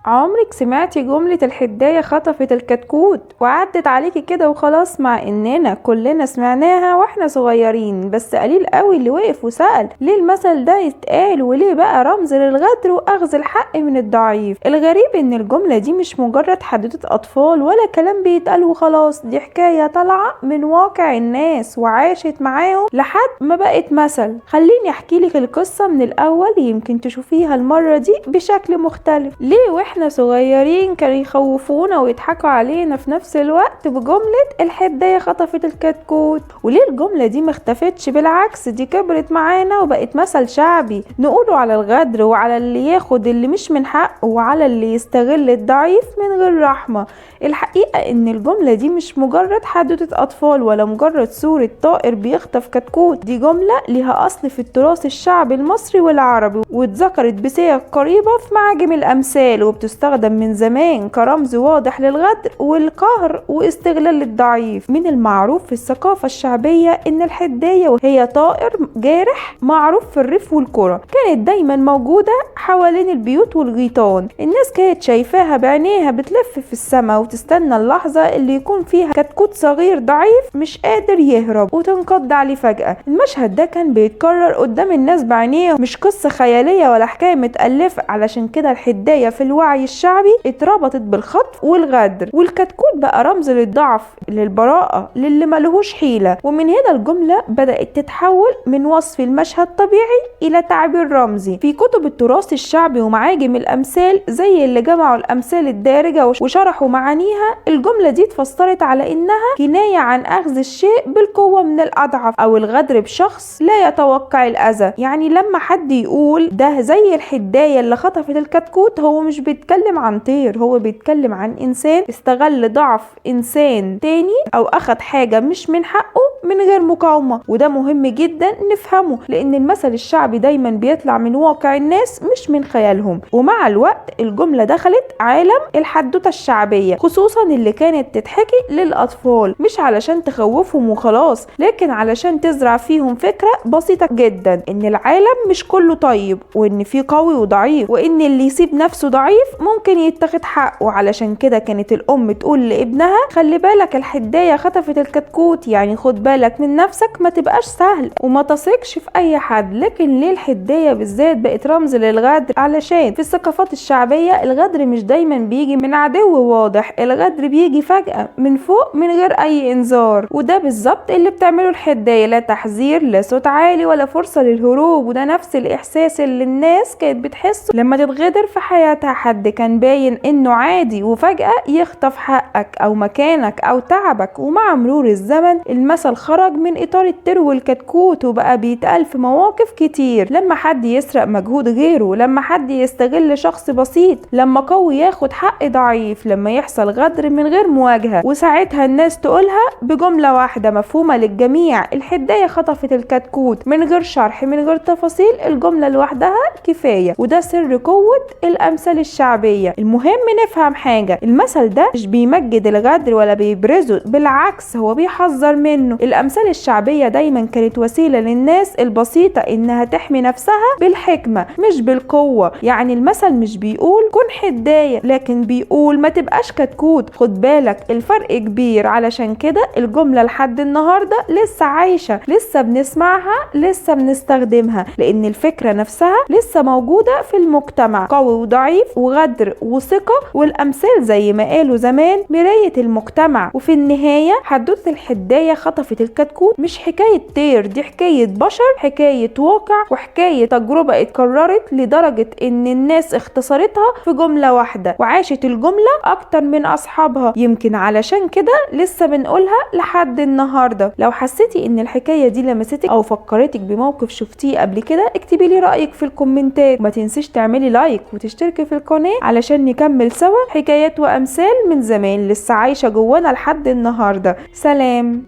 عمرك سمعتي جملة الحداية خطفت الكتكوت وعدت عليكي كده وخلاص؟ مع اننا كلنا سمعناها واحنا صغيرين، بس قليل قوي اللي وقف وسأل ليه المثل ده يتقال، وليه بقى رمز للغدر واخذ الحق من الضعيف. الغريب ان الجملة دي مش مجرد حدوتة اطفال ولا كلام بيتقال وخلاص، دي حكاية طالعة من واقع الناس وعاشت معاهم لحد ما بقت مثل. خليني احكي لك القصة من الاول يمكن تشوفيها المرة دي بشكل مختلف. ليه احنا صغيرين كانوا يخوفونا ويضحكوا علينا في نفس الوقت بجملة الحداية خطفت الكتكوت؟ وليه الجملة دي مختفتش؟ بالعكس دي كبرت معانا وبقت مثل شعبي نقوله على الغدر وعلى اللي ياخد اللي مش من حقه وعلى اللي يستغل الضعيف من غير رحمة. الحقيقة ان الجملة دي مش مجرد حدوتة اطفال ولا مجرد صورة طائر بيخطف كتكوت، دي جملة ليها اصل في التراث الشعبي المصري والعربي، واتذكرت بصيغ قريبة في معاجم الامثال، وبتستخدم من زمان كرمز واضح للغدر والقهر واستغلال الضعيف. من المعروف في الثقافة الشعبية ان الحداية هي طائر جارح معروف في الريف والقرى، كانت دايما موجودة حوالين البيوت والغيطان. الناس كانت شايفاها بعينيها بتلف في السماء وتستنى اللحظة اللي يكون فيها كتكوت صغير ضعيف مش قادر يهرب وتنقض عليه فجأة. المشهد ده كان بيتكرر قدام الناس بعينيهم، مش قصة خيالية ولا حكاية متألفة. علشان كده الحداية في الوعي الشعبي اتربطت بالخطف والغدر، والكتكوت بقى رمز للضعف، للبراءة، للي ملهوش حيلة. ومن هنا الجملة بدأت تتحول من وصف المشهد طبيعي إلى تعبير رمزي. في كتب التراث الشعبي ومعاجم الأمثال زي اللي جمعوا الأمثال الدارجة وشرحوا معانيها، الجملة دي اتفسرت على إنها كناية عن أخذ الشيء بالقوة من الأضعف أو الغدر بشخص لا يتوقع الأذى. يعني لما حد يقول ده زي الحداية اللي خطفت الكتكوت، هو مش بيتكلم عن طير، هو بيتكلم عن إنسان استغل ضعف إنسان تاني أو أخذ حاجة مش من حقه من غير مقاومة. وده مهم جدا نفهمه، لأن المثل الشعبي دايما بيطلع من واقع الناس مش من خيالهم. ومع الوقت الجملة دخلت عالم الحدوتة الشعبية، خصوصا اللي كانت تتحكي للأطفال، مش علشان تخوفهم وخلاص، لكن علشان تزرع فيهم فكرة بسيطة جدا إن العالم مش كله طيب، وإن في قوي وضعيف، وإن اللي يسيب نفسه ضعيف ممكن يتاخد حقه. علشان كده كانت الأم تقول لابنها خلي بالك الحداية خطفت الكتكوت، يعني خد بالك من نفسك، ما تبقاش سهل وما تثقش في أي حد. لكن ليه الحداية بالذات بقت رمز للغدر؟ علشان في الثقافات الشعبية الغدر مش دايما بيجي من عدو واضح، الغدر بيجي فجأة من فوق من غير أي إنذار، وده بالظبط اللي بتعمله الحداية، لا تحذير لا صوت عالي ولا فرصة للهروب. وده نفس الإحساس اللي الناس كانت بتحسه لما تتغدر في حياتها حد كان باين إنه عادي وفجأة يخطف حقك أو مكانك أو تعبك. ومع مرور الزمن المثل خرج من إطار التر والكتكوت وبقى بيتقال في مواقف كتير، لما حد يسرق مجهود غيره، لما حد يستغل شخص بسيط، لما قوي ياخد حق ضعيف، لما يحصل غدر من غير مواجهة. وساعتها الناس تقولها بجملة واحدة مفهومة للجميع: الحداية خطفت الكتكوت، من غير شرح من غير تفاصيل، الجملة لوحدها كفاية. وده سر قوة الأمثال الشعبية. المهم نفهم حاجة، المثل ده مش بيمجد الغدر ولا بيبرزه، بالعكس هو بيحذر منه. الأمثال الشعبية دايما كانت وسيلة للناس البسيطة إنها تحمي نفسها بالحكمة مش بالقوة. يعني المثل مش بيقول كن حداية، لكن بيقول ما تبقاش كتكوت، خد بالك الفرق كبير. علشان كده الجملة لحد النهاردة لسه عايشة، لسه بنسمعها، لسه بنستخدمها، لأن الفكرة نفسها لسه موجودة في المجتمع، قوي وضعيف وغدر وثقة. والأمثال زي ما قالوا زمان مراية المجتمع. وفي النهاية حدوث الحداية خطفت الكتكوت مش حكاية طير، دي حكاية بشر، حكاية واقع، وحكاية تجربة اتكررت لدرجة ان الناس اختصرتها في جملة واحدة وعاشت الجملة اكتر من اصحابها. يمكن علشان كده لسه بنقولها لحد النهاردة. لو حسيتي ان الحكاية دي لمستك او فكرتك بموقف شفتيه قبل كده، اكتبي لي رأيك في الكومنتات. ما تنسيش تعملي لايك وتشتركي في القناة علشان نكمل سوا حكايات وامثال من زمان لسه عايشة جوانا لحد النهاردة. سلام.